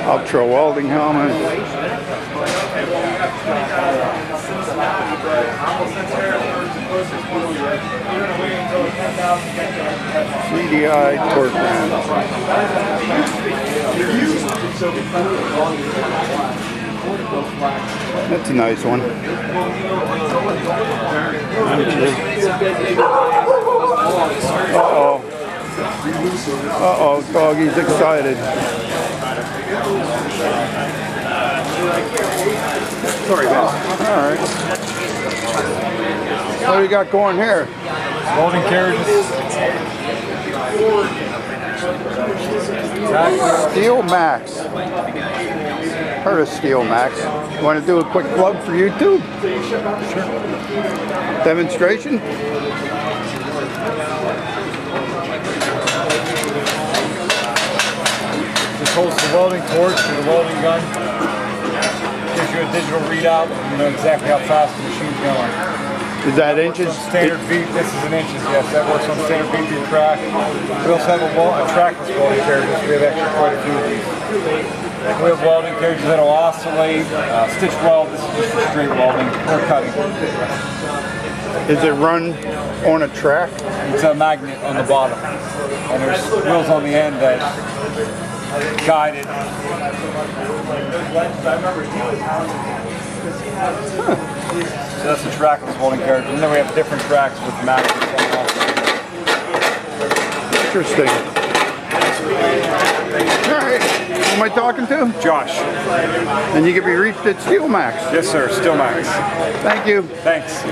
Ultra welding helmet. 3DI torque wrench. That's a nice one. Uh-oh. Uh-oh, doggy's excited. Sorry, guys. Alright. What do you got going here? Welding carriages. Steel Max. Heard of Steel Max. Want to do a quick plug for YouTube? Sure. Demonstration? This holds the welding torch to the welding gun. Gives you a digital readout. You know exactly how fast the machine's going. Is that inches? Standard feet. This is in inches. Yes, that works on standard feet through track. We also have a trackless welding carriages. We have actually quite a few of these. We have welding carriages that'll oscillate, stitch weld. This is just for straight welding or cutting. Is it run on a track? It's a magnet on the bottom, and there's wheels on the end that guide it. So that's the trackless welding carriage, and then we have different tracks with magnets on them. Interesting. Alright, who am I talking to? Josh. And you can be reached at Steel Max. Yes, sir. Still Max. Thank you. Thanks.